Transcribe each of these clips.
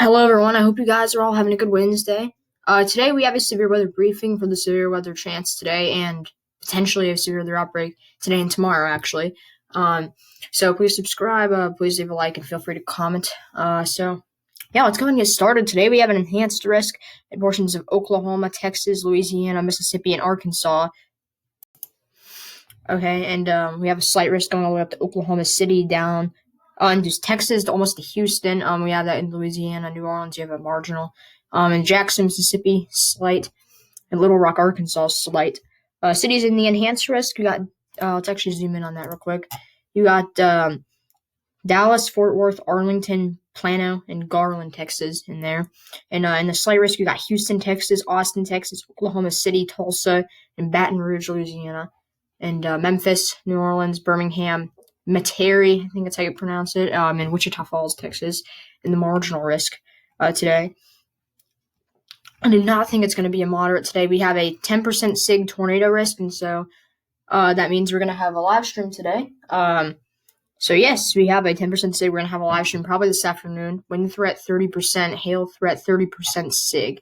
Hello, everyone. I hope you guys are all having a good Wednesday. Today we have a severe weather briefing for the severe weather chance today and potentially a severe weather outbreak today and tomorrow, actually. So please subscribe, please leave a like, and feel free to comment. Yeah, let's go and get started. Today we have an enhanced risk in portions of Oklahoma, Texas, Louisiana, Mississippi, and Arkansas. Okay, and we have a slight risk going all the way up to Oklahoma City, down and just Texas to almost to Houston. We have that in Louisiana, New Orleans. You have a marginal. In Jackson, Mississippi, slight, and Little Rock, Arkansas, slight. Cities in the enhanced risk. You got. Let's actually zoom in on that real quick. You got Dallas, Fort Worth, Arlington, Plano, and Garland, Texas, in there. And in the slight risk, you got Houston, Texas, Austin, Texas, Oklahoma City, Tulsa, and Baton Rouge, Louisiana, and Memphis, New Orleans, Birmingham, Metairie, I think that's how you pronounce it, and Wichita Falls, Texas, in the marginal risk today. I do not think it's going to be a moderate today. We have a 10% SIG tornado risk, and so that means we're going to have a live stream today. So yes, we have a 10% SIG. We're going to have a live stream probably this afternoon. Wind threat 30%, hail threat 30% SIG.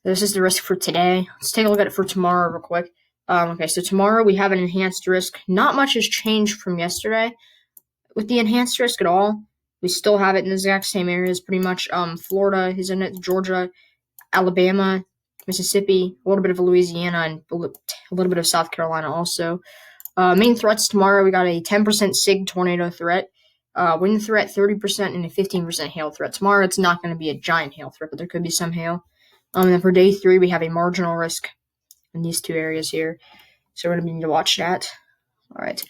This is the risk for today. Let's take a look at it for tomorrow real quick. Okay, so tomorrow we have an enhanced risk. Not much has changed from yesterday with the enhanced risk at all. We still have it in the exact same areas pretty much. Florida is in it, Georgia, Alabama, Mississippi, a little bit of Louisiana, and a little bit of South Carolina also. Main threats tomorrow, we got a 10% SIG tornado threat, wind threat 30%, and a 15% hail threat. Tomorrow it's not going to be a giant hail threat, but there could be some hail. And then for day 3, we have a marginal risk in these two areas here. So we're going to need to watch that. All right.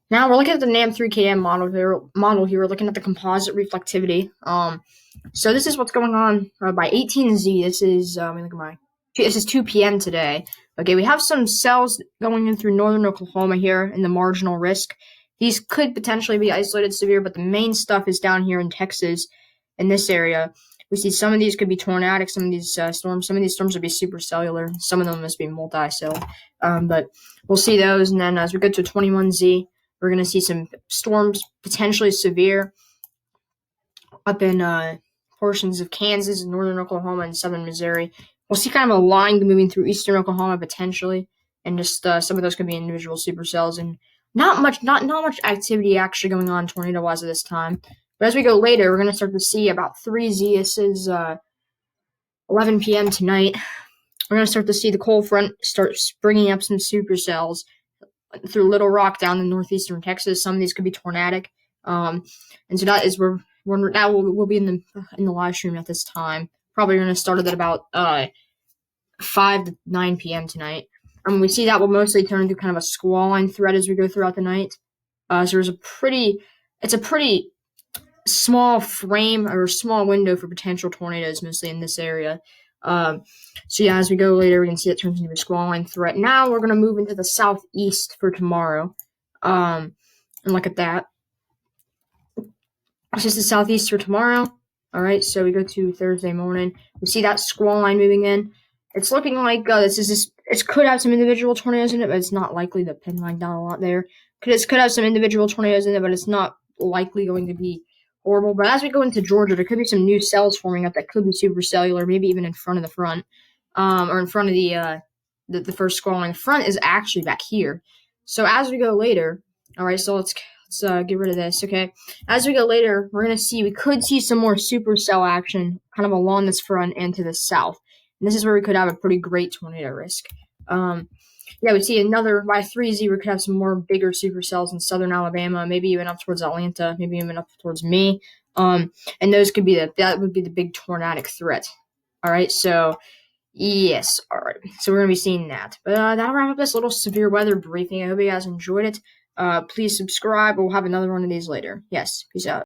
Now we're looking at the NAM3KM model here. We're looking at the composite reflectivity. So this is what's going on by 18Z. This is this is 2 p.m. today. Okay, we have some cells going in through northern Oklahoma here in the marginal risk. These could potentially be isolated severe, but the main stuff is down here in Texas, in this area. We see some of these could be tornadic, some of these storms would be supercellular, some of them must be multi-cell. But we'll see those, and then as we go to 21Z, we're going to see some storms potentially severe up in portions of Kansas, northern Oklahoma, and southern Missouri. We'll see kind of a line moving through eastern Oklahoma potentially, and just some of those could be individual supercells, and not much activity actually going on tornado-wise at this time. But as we go later, we're going to start to see about 3Z. This is 11 p.m. tonight. We're going to start to see the cold front start springing up some supercells through Little Rock down in northeastern Texas. Some of these could be tornadic. And so that is where we'll be in the live stream at this time. Probably going to start at about 5 to 9 p.m. tonight. We see that will mostly turn into kind of a squall line threat as we go throughout the night. So there's it's a pretty small frame or small window for potential tornadoes, mostly in this area. So yeah, as we go later, we can see it turns into a squall line threat. Now we're going to move into the southeast for tomorrow. And look at that. It's just the southeast for tomorrow. All right, so we go to Thursday morning. We see that squall line moving in. It's looking like it could have some individual tornadoes in it, but it's not likely. The pin line down a lot there. It could have some individual tornadoes in it, but it's not likely going to be horrible. But as we go into Georgia, there could be some new cells forming up that could be supercellular, maybe even in front of the front, or in front of the first squall line. The front is actually back here. So as we go later, all right, so let's get rid of this, okay? As we go later, we could see some more supercell action kind of along this front and to the south. And this is where we could have a pretty great tornado risk. Yeah, we see another, by 3Z, we could have some more bigger supercells in southern Alabama, maybe even up towards Atlanta, maybe even up towards me. And those could be that would be the big tornadic threat. All right, so yes, all right. So we're going to be seeing that. But that'll wrap up this little severe weather briefing. I hope you guys enjoyed it. Please subscribe. We'll have another one of these later. Yes, peace out.